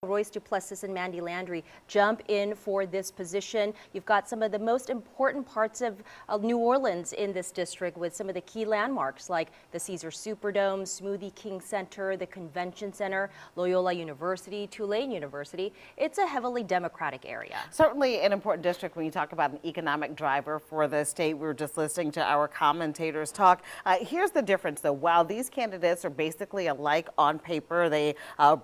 Royce Duplessis and Mandy Landry jump in for this position. You've got some of the most important parts of New Orleans in this district with some of the key landmarks like the Caesar Superdome, Smoothie King Center, the Convention Center, Loyola University, Tulane University. It's a heavily Democratic area. Certainly an important district when you talk about an economic driver for the state. We were just listening to our commentators talk. Here's the difference, though. While these candidates are basically alike on paper, they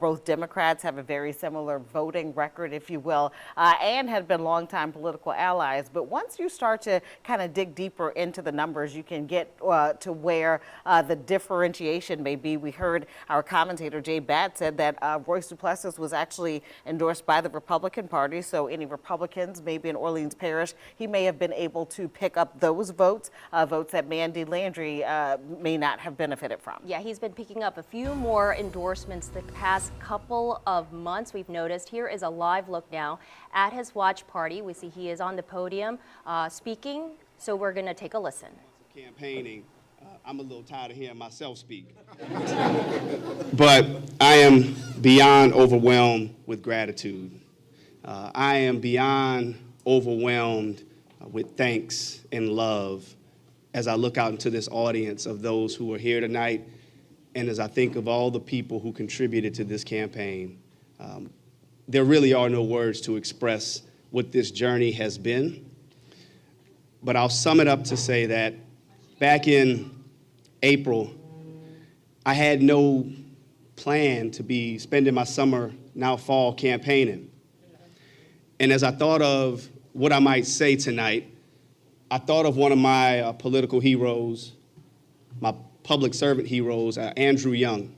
both Democrats have a very similar voting record, if you will, and have been longtime political allies. But once you start to kind of dig deeper into the numbers, you can get to where the differentiation may be. We heard our commentator, Jay Batt, said that Royce Duplessis was actually endorsed by the Republican Party. So any Republicans, maybe in Orleans Parish, he may have been able to pick up those votes, votes that Mandy Landry may not have benefited from. Yeah, he's been picking up a few more endorsements the past couple of months. We've noticed. Here is a live look now at his watch party. We see he is on the podium speaking, so we're going to take a listen. Campaigning, I'm a little tired of hearing myself speak. But I am beyond overwhelmed with gratitude. I am beyond overwhelmed with thanks and love as I look out into this audience of those who are here tonight, and as I think of all the people who contributed to this campaign. There really are no words to express what this journey has been, but I'll sum it up to say that back in April, I had no plan to be spending my summer, now fall, campaigning. And as I thought of what I might say tonight, I thought of one of my political heroes, my public servant heroes, Andrew Young.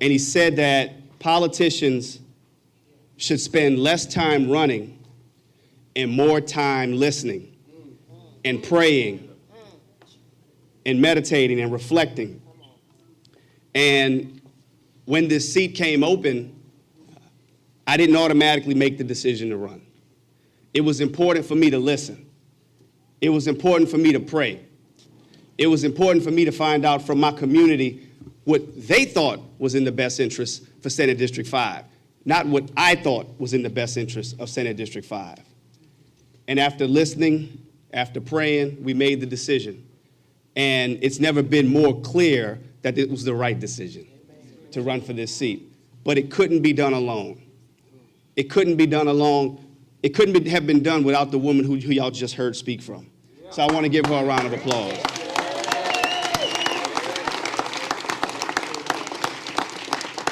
And he said that politicians should spend less time running and more time listening and praying and meditating and reflecting. And when this seat came open, I didn't automatically make the decision to run. It was important for me to listen. It was important for me to pray. It was important for me to find out from my community what they thought was in the best interest for Senate District 5, not what I thought was in the best interest of Senate District 5. And after listening, after praying, we made the decision. And it's never been more clear that it was the right decision to run for this seat. But it couldn't be done alone. It couldn't be done alone. It couldn't have been done without the woman who y'all just heard speak from. So I want to give her a round of applause.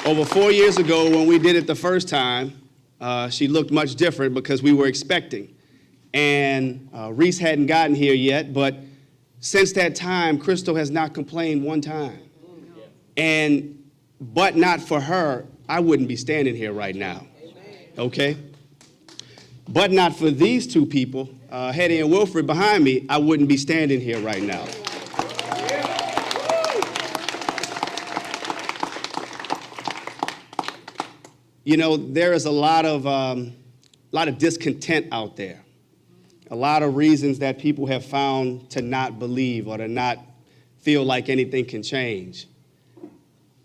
Over 4 years ago, when we did it the first time, she looked much different because we were expecting. And Reese hadn't gotten here yet, but since that time, Crystal has not complained one time. But not for her, I wouldn't be standing here right now, okay? But not for these two people, Hetty and Wilfred behind me, I wouldn't be standing here right now. You know, there is a lot of discontent out there, a lot of reasons that people have found to not believe or to not feel like anything can change.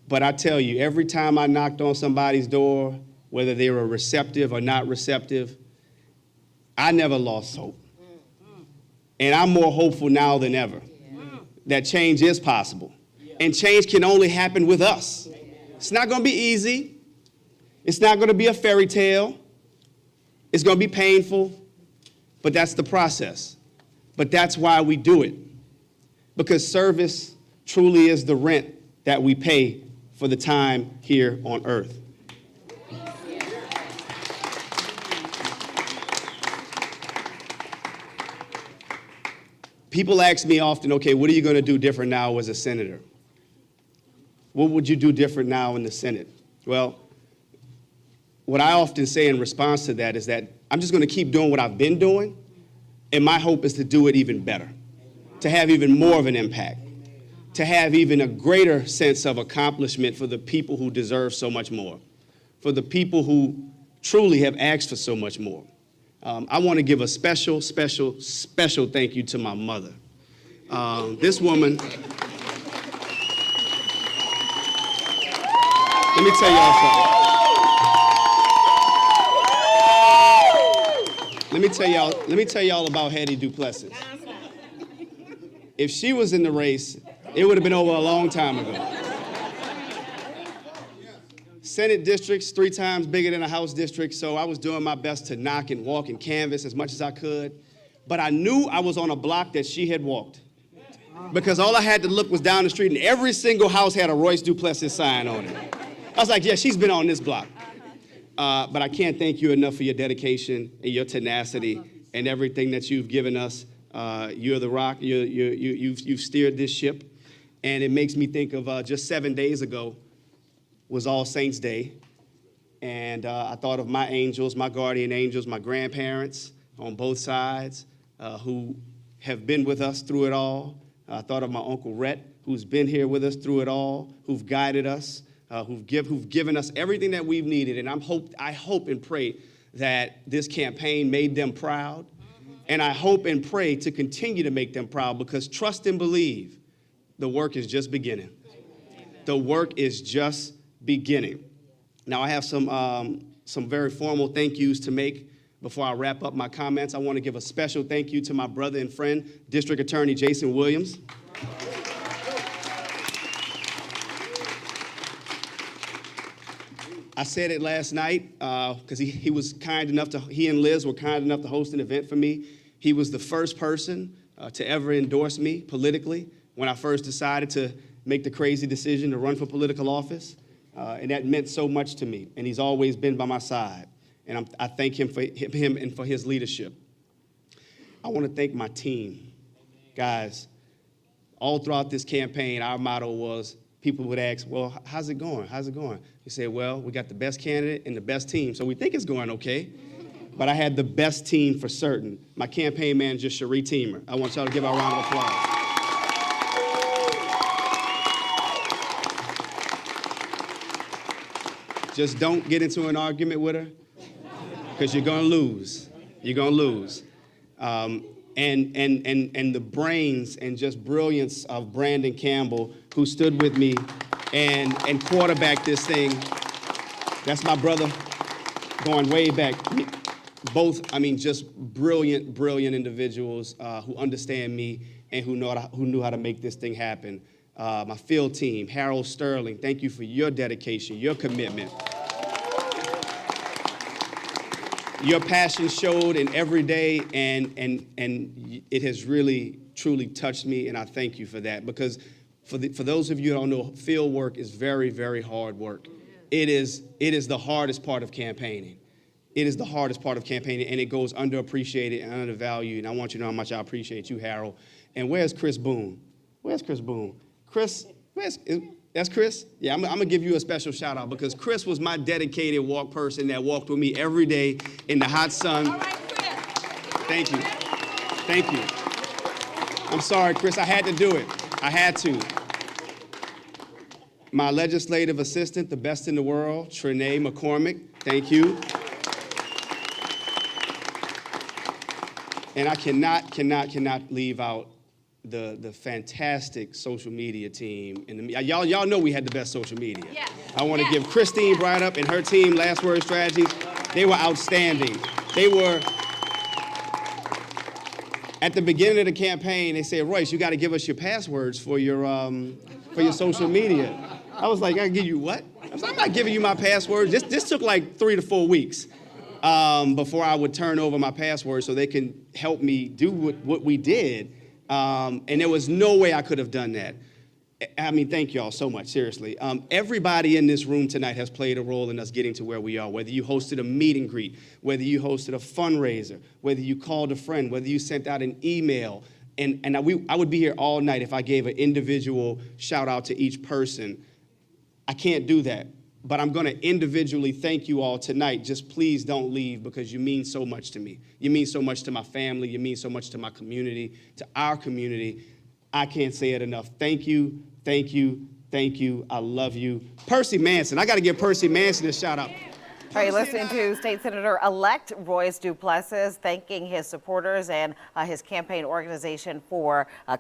But I tell you, every time I knocked on somebody's door, whether they were receptive or not receptive, I never lost hope. And I'm more hopeful now than ever that change is possible. And change can only happen with us. It's not going to be easy. It's not going to be a fairy tale. It's going to be painful, but that's the process. But that's why we do it, because service truly is the rent that we pay for the time here on earth. People ask me often, okay, what are you going to do different now as a senator? What would you do different now in the Senate? Well, what I often say in response to that is that I'm just going to keep doing what I've been doing, and my hope is to do it even better, to have even more of an impact, to have even a greater sense of accomplishment for the people who deserve so much more, for the people who truly have asked for so much more. I want to give a special, special, special thank you to my mother. This woman, let me tell y'all something. let me tell y'all about Hetty Duplessis. If she was in the race, it would have been over a long time ago. Senate districts 3 times bigger than a House district, so I was doing my best to knock and walk and canvass as much as I could. But I knew I was on a block that she had walked, because all I had to look was down the street, and every single house had a Royce Duplessis sign on it. I was like, yeah, she's been on this block. But I can't thank you enough for your dedication and your tenacity and everything that you've given us. You're the rock. You've steered this ship. And it makes me think of just 7 days ago was All Saints Day. And I thought of my angels, my guardian angels, my grandparents on both sides who have been with us through it all. I thought of my Uncle Rhett, who's been here with us through it all, who've guided us, who've given us everything that we've needed. And I hope and pray that this campaign made them proud. And I hope and pray to continue to make them proud, because trust and believe, the work is just beginning. The work is just beginning. Now, I have some very formal thank yous to make before I wrap up my comments. I want to give a special thank you to my brother and friend, District Attorney Jason Williams. I said it last night because he and Liz were kind enough to host an event for me. He was the first person to ever endorse me politically when I first decided to make the crazy decision to run for political office. And that meant so much to me. And he's always been by my side. And I thank him and for his leadership. I want to thank my team. Guys, all throughout this campaign, our motto was, people would ask, well, how's it going? How's it going? We said, well, we got the best candidate and the best team, so we think it's going okay. But I had the best team for certain. My campaign manager, Cherie Teamer. I want y'all to give her a round of applause. Just don't get into an argument with her, because you're going to lose. You're going to lose. And the brains and just brilliance of Brandon Campbell, who stood with me and quarterbacked this thing. That's my brother going way back. Both, just brilliant, brilliant individuals who understand me and who knew how to make this thing happen. My field team, Harold Sterling, thank you for your dedication, your commitment. Your passion showed in every day, and it has really, truly touched me, and I thank you for that. Because for those of you who don't know, field work is very, very hard work. It is the hardest part of campaigning. It is the hardest part of campaigning, and it goes underappreciated and undervalued. And I want you to know how much I appreciate you, Harold. And where's Chris Boone? Where's Chris Boone? Chris, that's Chris? Yeah, I'm going to give you a special shout out, because Chris was my dedicated walk person that walked with me every day in the hot sun. All right, Chris. Thank you. Thank you. I'm sorry, Chris. I had to do it. I had to. My legislative assistant, the best in the world, Trenae McCormick. Thank you. And I cannot leave out the fantastic social media team. And y'all know we had the best social media. Yes. I want to give Christine Brydup and her team, Last Word Strategies. They were outstanding. They were, at the beginning of the campaign, they said, Royce, you got to give us your passwords for your social media. I was like, I give you what? I'm not giving you my passwords. This took like 3 to 4 weeks before I would turn over my passwords so they can help me do what we did. And there was no way I could have done that. Thank y'all so much, seriously. Everybody in this room tonight has played a role in us getting to where we are, whether you hosted a meet and greet, whether you hosted a fundraiser, whether you called a friend, whether you sent out an email. And I would be here all night if I gave an individual shout out to each person. I can't do that, but I'm going to individually thank you all tonight. Just please don't leave, because you mean so much to me. You mean so much to my family. You mean so much to my community, to our community. I can't say it enough. Thank you, thank you, thank you. I love you. Percy Manson. I got to give Percy Manson a shout out. All right, listening to State Senator-elect Royce Duplessis thanking his supporters and his campaign organization for coming.